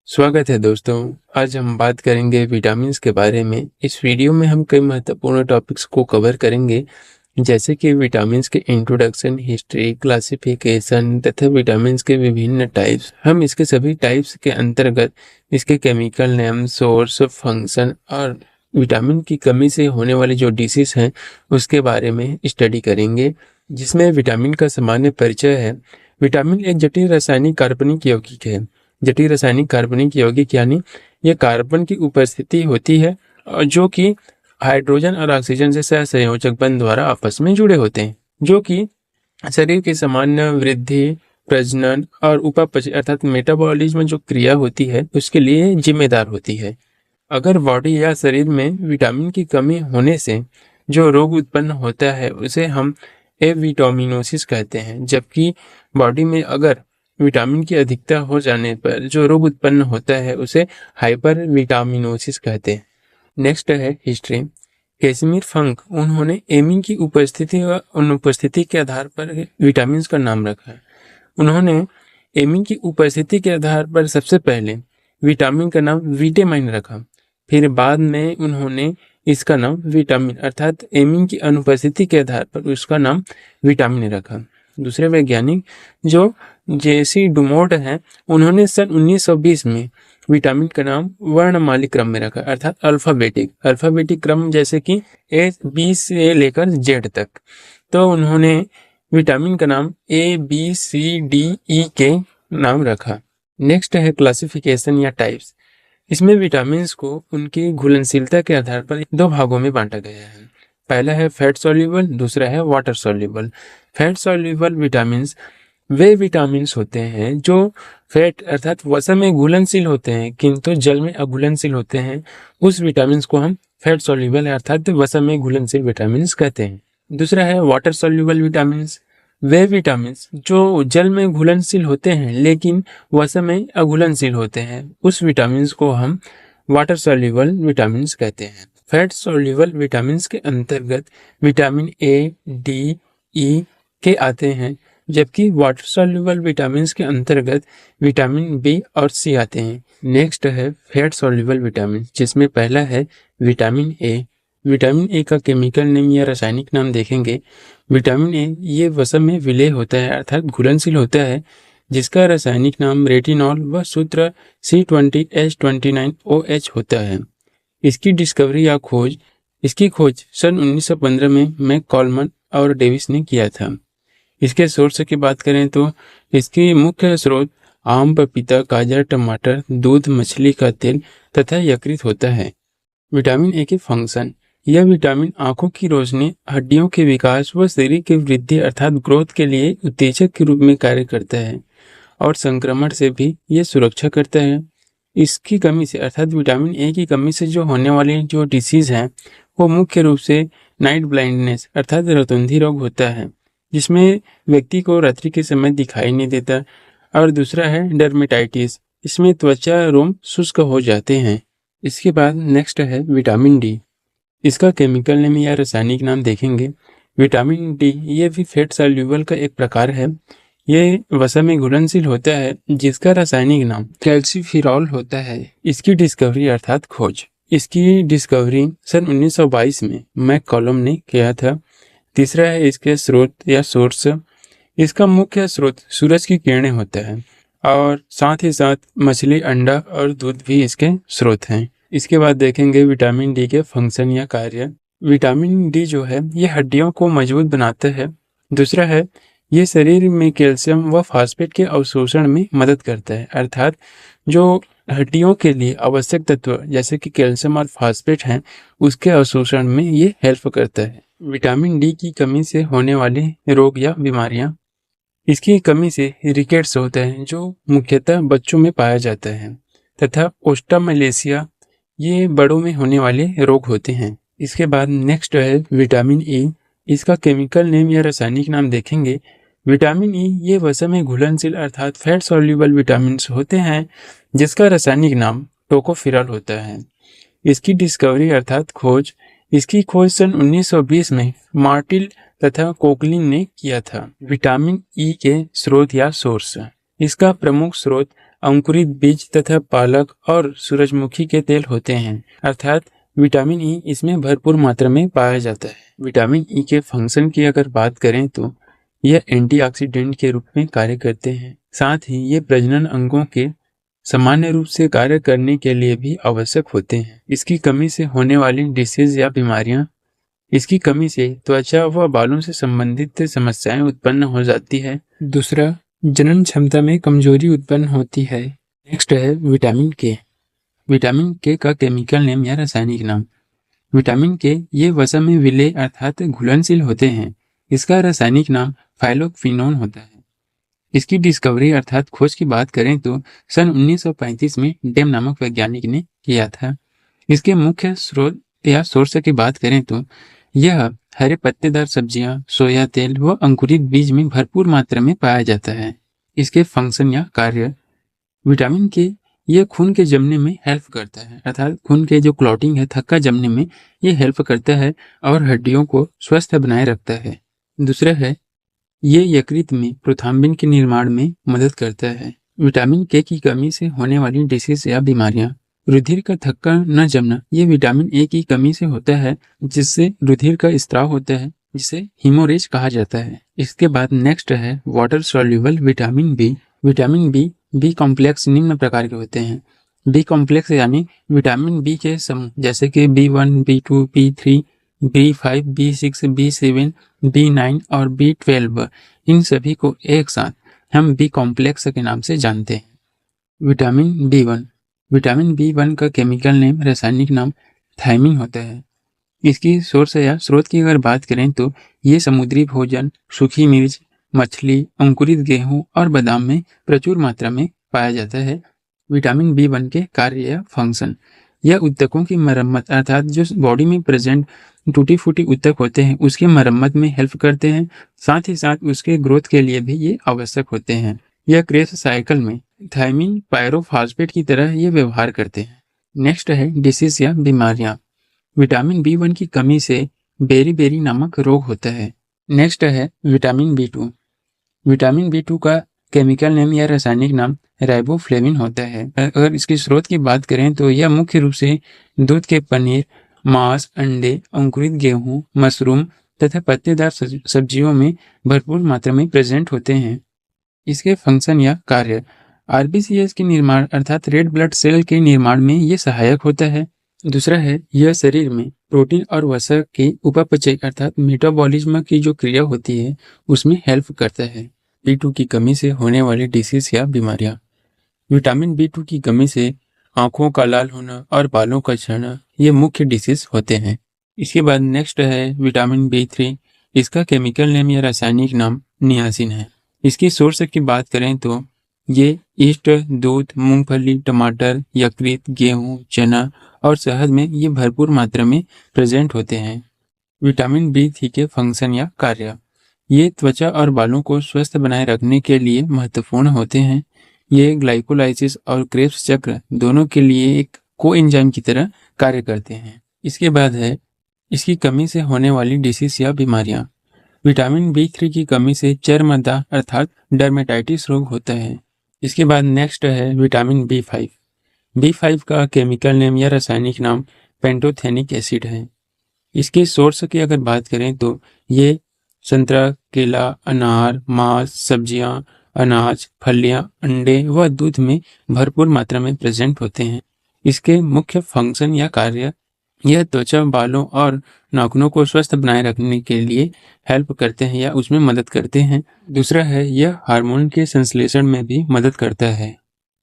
स्वागत है दोस्तों। आज हम बात करेंगे विटामिन्स के बारे में। इस वीडियो में हम कई महत्वपूर्ण टॉपिक्स को कवर करेंगे, जैसे कि विटामिन्स के इंट्रोडक्शन, हिस्ट्री, क्लासिफिकेशन तथा विटामिन्स के विभिन्न टाइप्स। हम इसके सभी टाइप्स के अंतर्गत इसके केमिकल नेम, सोर्स, फंक्शन और विटामिन की कमी से होने वाले जो डिसीज हैं उसके बारे में स्टडी करेंगे, जिसमें विटामिन का सामान्य परिचय है। विटामिन एक जटिल रासायनिक कार्बनिक यौगिक है। जटिल रासायनिक कार्बनिक यौगिक यानी ये कार्बन की उपस्थिति होती है और जो कि हाइड्रोजन और ऑक्सीजन से सहसंयोजक बंध द्वारा आपस में जुड़े होते हैं, जो कि शरीर की सामान्य वृद्धि, प्रजनन और उपापचय अर्थात मेटाबॉलिज्म जो क्रिया होती है उसके लिए जिम्मेदार होती है। अगर बॉडी या शरीर में विटामिन की कमी होने से जो रोग उत्पन्न होता है उसे हम एविटामिनोसिस कहते हैं, जबकि बॉडी में अगर विटामिन की अधिकता हो जाने पर जो रोग उत्पन्न होता है उसे हाइपर विटामिनोसिस कहते हैं। नेक्स्ट है हिस्ट्री। कैसिमिर फंक उन्होंने एमिन की उपस्थिति व अनुपस्थिति के आधार पर विटामिन का नाम रखा है। उन्होंने एमिन की उपस्थिति के आधार पर सबसे पहले विटामिन का नाम विटामिन रखा, फिर बाद में उन्होंने इसका नाम विटामिन अर्थात एमिन की अनुपस्थिति के आधार पर उसका नाम विटामिन रखा। दूसरे वैज्ञानिक जो जेसी डुमोट हैं, उन्होंने सन 1920 में विटामिन का नाम वर्णमालिक क्रम में रखा अर्थात अल्फाबेटिक क्रम, जैसे कि ए बी से लेकर जेड तक। तो उन्होंने विटामिन का नाम A B C D E के नाम रखा। नेक्स्ट है क्लासिफिकेशन या टाइप्स। इसमें विटामिन्स को उनकी घुलनशीलता के आधार पर दो भागों में बांटा गया है। पहला है फैट सॉल्युबल, दूसरा है water soluble. Fat soluble vitamins वे विटामिन्स होते हैं जो फैट अर्थात वसा में घुलनशील होते हैं किंतु जल में अघुलनशील होते हैं। उस विटामिन्स को हम फैट सॉल्युबल अर्थात वसा में घुलनशील विटामिन्स कहते हैं। दूसरा है वाटर सॉल्युबल विटामिन्स। वे विटामिन्स जो जल में घुलनशील होते हैं लेकिन वसा में अघुलनशील होते हैं, उस विटामिन्स को हम वाटर सॉल्युबल विटामिन्स कहते हैं। फैट सॉल्युबल विटामिन्स के अंतर्गत विटामिन ए, डी, ई के आते हैं, जबकि वाटर सॉल्युबल विटामिन्स के अंतर्गत विटामिन बी और सी आते हैं। नेक्स्ट है फैट सॉल्युबल विटामिन, जिसमें पहला है विटामिन ए। विटामिन ए का केमिकल नेम या रासायनिक नाम देखेंगे। विटामिन ए ये वसा में विलय होता है अर्थात घुलनशील होता है, जिसका रासायनिक नाम रेटिनॉल व सूत्र C20H29OH होता है। इसकी खोज सन 1915 में मैककॉलमन और डेविस ने किया था। इसके सोर्स की बात करें तो इसकी मुख्य स्रोत आम, पपीता, गाजर, टमाटर, दूध, मछली का तेल तथा यकृत होता है। विटामिन ए के फंक्शन। यह विटामिन आंखों की रोशनी, हड्डियों के विकास व शरीर की वृद्धि अर्थात ग्रोथ के लिए उत्तेजक के रूप में कार्य करता है और संक्रमण से भी यह सुरक्षा करता है। इसकी कमी से अर्थात विटामिन ए की कमी से जो होने वाली जो डिसीज हैं वो मुख्य रूप से नाइट ब्लाइंडनेस अर्थात रतुंधी रोग होता है, जिसमें व्यक्ति को रात्रि के समय दिखाई नहीं देता। और दूसरा है डर्मेटाइटिस, इसमें त्वचा रोम शुष्क हो जाते हैं। इसके बाद नेक्स्ट है विटामिन डी। इसका केमिकल नेम या रासायनिक नाम देखेंगे। विटामिन डी ये भी फैट सॉल्युबल का एक प्रकार है। ये वसा में घुलनशील होता है, जिसका रासायनिक नाम कैल्सिफिरॉल होता है। इसकी डिस्कवरी अर्थात खोज इसकी सन 1922 में मैककॉलम ने किया था। तीसरा है इसके स्रोत या सोर्स। इसका मुख्य स्रोत सूरज की किरणें होता है और साथ ही साथ मछली, अंडा और दूध भी इसके स्रोत हैं। इसके बाद देखेंगे विटामिन डी के फंक्शन या कार्य। विटामिन डी जो है ये हड्डियों को मजबूत बनाता है। दूसरा है ये शरीर में कैल्शियम व फास्फेट के अवशोषण में मदद करता है अर्थात जो हड्डियों के लिए आवश्यक तत्व जैसे कि कैल्शियम और फास्फेट हैं उसके अवशोषण में ये हेल्प करता है। विटामिन डी की कमी से होने वाले रोग या बीमारियां। इसकी कमी से रिकेट्स होता है जो मुख्यतः बच्चों में पाया जाता है, तथा ओस्टामलेशिया ये बड़ों में होने वाले रोग होते हैं। इसके बाद नेक्स्ट है विटामिन ई। इसका केमिकल नेम या रासायनिक नाम देखेंगे। विटामिन ई ये वसा में घुलनशील अर्थात फैट सॉल्युबल विटामिन होते हैं, जिसका रासायनिक नाम टोकोफिरॉल होता है। इसकी डिस्कवरी अर्थात खोज इसकी खोज सन 1920 में मार्टिल तथा कोकलिन ने किया था। विटामिन ई के स्रोत या सोर्स। इसका प्रमुख स्रोत अंकुरित बीज तथा पालक और सूरजमुखी के तेल होते हैं, अर्थात विटामिन ई इसमें भरपूर मात्रा में पाया जाता है। विटामिन ई के फंक्शन की अगर बात करें तो यह एंटीऑक्सीडेंट के रूप में कार्य करते हैं। साथ ही ये प्रजनन अंगों के सामान्य रूप से कार्य करने के लिए भी आवश्यक होते हैं। इसकी कमी से होने वाली डिसीज या बीमारियां, इसकी कमी से त्वचा व बालों से संबंधित समस्याएं उत्पन्न हो जाती है। दूसरा, जनन क्षमता में कमजोरी उत्पन्न होती है। नेक्स्ट है विटामिन के। विटामिन के का केमिकल नेम या रासायनिक नाम। विटामिन के ये वसा में विलेय अर्थात घुलनशील होते हैं। इसका रासायनिक नाम फाइलोक्विनोन होता है। इसकी डिस्कवरी अर्थात खोज की बात करें तो सन 1935 में डेम नामक वैज्ञानिक ने किया था। इसके मुख्य स्रोत या सोर्स की बात करें तो यह हरे पत्तेदार सब्जियां, सोया तेल व अंकुरित बीज में भरपूर मात्रा में पाया जाता है। इसके फंक्शन या कार्य, विटामिन के यह खून के जमने में हेल्प करता है, अर्थात खून के जो क्लॉटिंग है, थक्का जमने में ये हेल्प करता है और हड्डियों को स्वस्थ बनाए रखता है। दूसरा है, ये यकृत में प्रोथाम्बिन के निर्माण में मदद करता है। विटामिन के की कमी से होने वाली डिसीज या बीमारियां, रुधिर का थक्का न जमना, ये विटामिन ए की कमी से होता है, जिससे रुधिर का स्त्राव होता है, जिसे हीमोरेज कहा जाता है। इसके बाद नेक्स्ट है water soluble vitamin B. Vitamin B B complex निम्न प्रकार के होते हैं। बी कॉम्प्लेक्स यानी विटामिन बी के समूह, जैसे कि B1, B2, B3, B5, B6, B7, B9 और B12, इन सभी को एक साथ हम बी कॉम्प्लेक्स के नाम से जानते हैं। Vitamin B1। विटामिन B1 का केमिकल नेम, रासायनिक नाम थायमिन होता है। इसकी सोर्स या स्रोत की अगर बात करें तो ये समुद्री भोजन, सूखी मिर्च, मछली, अंकुरित गेहूं और बादाम में प्रचुर मात्रा में पाया जाता है। विटामिन B1 के कार्य या फंक्शन, यह ऊतकों की मरम्मत अर्थात जो बॉडी में प्रेजेंट टूटी फूटी ऊतक होते हैं उसकी मरम्मत में हेल्प करते हैं। साथ ही साथ उसके ग्रोथ के लिए भी ये आवश्यक होते हैं। यह क्रेस साइकिल में थायमिन पायरोफॉस्फेट की तरह ये व्यवहार करते हैं। नेक्स्ट है डिसीज या बीमारियां। विटामिन B1 की कमी से बेरी नामक रोग होता है। नेक्स्ट है विटामिन B2। विटामिन B2 का केमिकल नेम या रासायनिक नाम राइबोफ्लेविन होता है। अगर इसके स्रोत की बात करें तो यह मुख्य रूप से दूध के पनीर, मांस, अंडे, अंकुरित गेहूं, मशरूम तथा पत्तेदार सब्जियों में भरपूर मात्रा में प्रेजेंट होते हैं। इसके फंक्शन या कार्य, RBCs के निर्माण अर्थात रेड ब्लड सेल के निर्माण में ये सहायक होता है। दूसरा है, यह शरीर में प्रोटीन और वसा के उपापचय अर्थात मेटाबॉलिज्म की जो क्रिया होती है उसमें हेल्प करता है। B2 की कमी से होने वाली डिसीज या बीमारियां। विटामिन B2 की कमी से आंखों का लाल होना और बालों का झड़ना ये मुख्य डिसीज होते हैं। इसके बाद नेक्स्ट है विटामिन B3। इसका केमिकल नेम या रासायनिक नाम नियासिन है। इसकी सोर्स की बात करें तो ये ईस्ट, दूध, मूंगफली, टमाटर, यकृत, गेहूं, चना और शहद में ये भरपूर मात्रा में प्रेजेंट होते हैं। विटामिन B3 के फंक्शन या कार्य, ये त्वचा और बालों को स्वस्थ बनाए रखने के लिए महत्वपूर्ण होते हैं। ये ग्लाइकोलाइसिस और क्रेब्स चक्र दोनों के लिए एक कोएंजाइम की तरह कार्य करते हैं। इसके बाद है इसकी कमी से होने वाली डिसीज या बीमारियां। विटामिन B3 की कमी से चर्मदाह अर्थात डर्मेटाइटिस रोग होता है। इसके बाद नेक्स्ट है विटामिन B5। B5 का केमिकल नेम या रासायनिक नाम पेंटोथेनिक एसिड है। इसके सोर्स की अगर बात करें तो ये संतरा, केला, अनार, मांस, सब्जियां, अनाज, फलियां, अंडे व दूध में भरपूर मात्रा में प्रेजेंट होते हैं। इसके मुख्य फंक्शन या कार्य, यह त्वचा, बालों और नाखूनों को स्वस्थ बनाए रखने के लिए हेल्प करते हैं या उसमें मदद करते हैं। दूसरा है, यह हार्मोन के संश्लेषण में भी मदद करता है।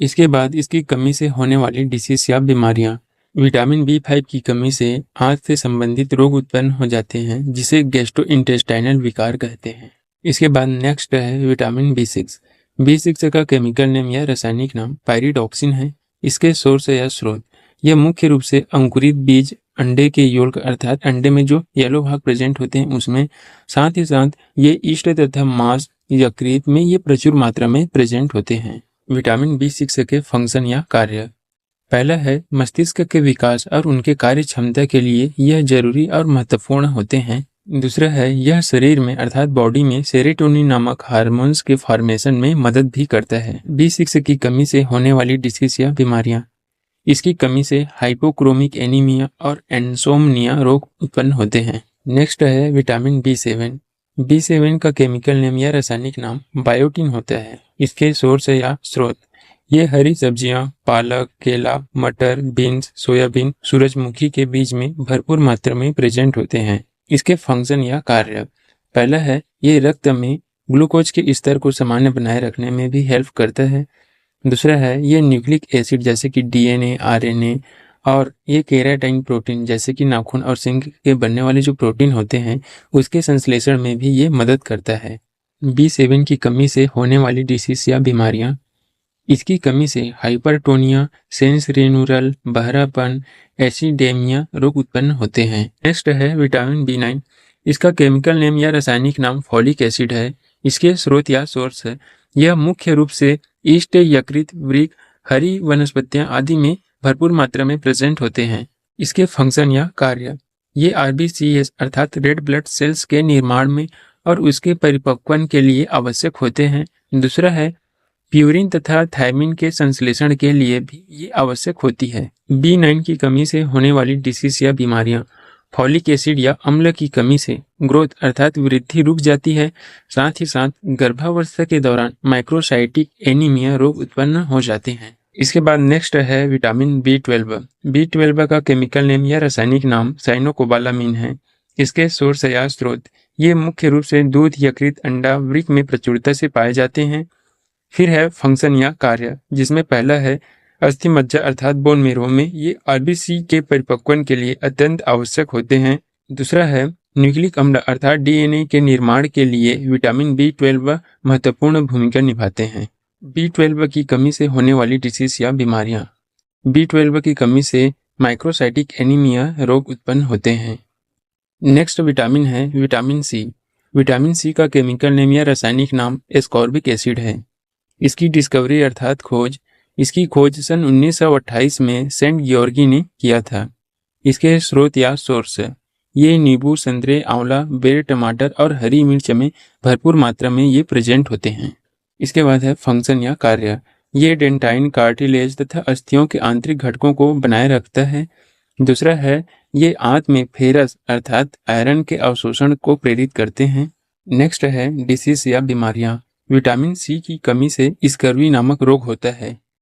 इसके बाद इसकी कमी से होने वाली डिसीज या बीमारियां। विटामिन B5 की कमी से आंत से संबंधित रोग उत्पन्न हो जाते हैं, जिसे गैस्ट्रोइंटेस्टाइनल विकार कहते हैं। इसके बाद नेक्स्ट है विटामिन B6। B6 का केमिकल नेम या रासायनिक नाम पायरिडॉक्सिन है। इसके सोर्स या स्रोत, यह मुख्य रूप से अंकुरित बीज, अंडे के योल्क अर्थात अंडे में जो येलो भाग प्रेजेंट होते हैं उसमें, साथ ही साथ ये ईस्ट तथा मांस, यकृत में ये प्रचुर मात्रा में प्रेजेंट होते हैं। विटामिन B6 के फंक्शन या कार्य, पहला है मस्तिष्क के विकास और उनके कार्य क्षमता के लिए यह जरूरी और महत्वपूर्ण होते हैं। दूसरा है यह शरीर में अर्थात बॉडी में सेरोटोनिन नामक हार्मोन्स के फॉर्मेशन में मदद भी करता है। B6 की कमी से होने वाली डिसीज या बीमारियां। इसकी कमी से हाइपोक्रोमिक एनीमिया और इंसोम्निया रोग उत्पन्न होते हैं। नेक्स्ट है विटामिन B7। B7 का केमिकल नेम या रासायनिक नाम बायोटिन होता है। इसके सोर्स या स्रोत ये हरी सब्जियां, पालक, केला, मटर, बीन्स, सोयाबीन, सूरजमुखी के बीज में भरपूर मात्रा में प्रेजेंट होते हैं। इसके फंक्शन या कार्य, पहला है ये रक्त में ग्लूकोज के स्तर को सामान्य बनाए रखने में भी हेल्प करता है। दूसरा है ये न्यूक्लिक एसिड जैसे कि DNA, RNA और ये केराटिन प्रोटीन जैसे कि नाखून और सिंग के बनने वाले जो प्रोटीन होते हैं उसके संश्लेषण में भी ये मदद करता है। B7 की कमी से होने वाली डिसीज या बीमारियां, इसकी कमी से हाइपरटोनिया, सेंसरेनुरल बहरापन, एसिडेमिया रोग उत्पन्न होते हैं। नेक्स्ट है विटामिन B9। इसका केमिकल नेम या रासायनिक नाम फॉलिक एसिड है। इसके स्रोत या सोर्स है यह मुख्य रूप से ईस्ट, यकृत, वृक्क, हरी वनस्पतियां आदि में भरपूर मात्रा में प्रेजेंट होते हैं। इसके फंक्शन या कार्य, ये RBCs अर्थात रेड ब्लड सेल्स के निर्माण में और उसके परिपक्वन के लिए आवश्यक होते हैं। दूसरा है प्यूरिन तथा थायमिन के संश्लेषण के लिए भी ये आवश्यक होती है। B9 की कमी से होने वाली डिसीज या बीमारियां, फॉलिक एसिड या अम्ल की कमी से ग्रोथ अर्थात वृद्धि रुक जाती है। साथ ही साथ गर्भावस्था के दौरान माइक्रोसाइटिक एनीमिया रोग उत्पन्न हो जाते हैं। इसके बाद नेक्स्ट है विटामिन B12। B12 का केमिकल नेम या रासायनिक नाम साइनोकोबालामिन है। इसके सोर्स या स्रोत ये मुख्य रूप से दूध, यकृत, अंडा, वृक्क में प्रचुरता से पाए जाते हैं। फिर है फंक्शन या कार्य, जिसमें पहला है अस्थि मज्जा अर्थात बोन मैरो में ये RBC के परिपक्वन के लिए अत्यंत आवश्यक होते हैं। दूसरा है न्यूक्लिक अम्ल अर्थात DNA के निर्माण के लिए विटामिन B12 महत्वपूर्ण भूमिका निभाते हैं। B12 की कमी से होने वाली डिसीज या बीमारियां, B12 की कमी से माइक्रोसाइटिक एनीमिया रोग उत्पन्न होते हैं। नेक्स्ट विटामिन है विटामिन C। विटामिन C का केमिकल नेम या रासायनिक नाम एस्कॉर्बिक एसिड है। इसकी डिस्कवरी अर्थात खोज, इसकी खोज सन 1928 में सेंट ग्योर्गी ने किया था। इसके स्रोत या सोर्स, ये नींबू, संतरे, आंवला, बेर, टमाटर और हरी मिर्च में भरपूर मात्रा में ये प्रेजेंट होते हैं। इसके बाद है फंक्शन या कार्य, ये डेंटाइन, कार्टिलेज तथा अस्थियों के आंतरिक घटकों को बनाए रखता है। दूसरा है ये आंत में फेरस अर्थात आयरन के अवशोषण को प्रेरित करते हैं। नेक्स्ट है डिसीज या बीमारियां, विटामिन C की कमी से स्कर्वी नामक रोग होता है।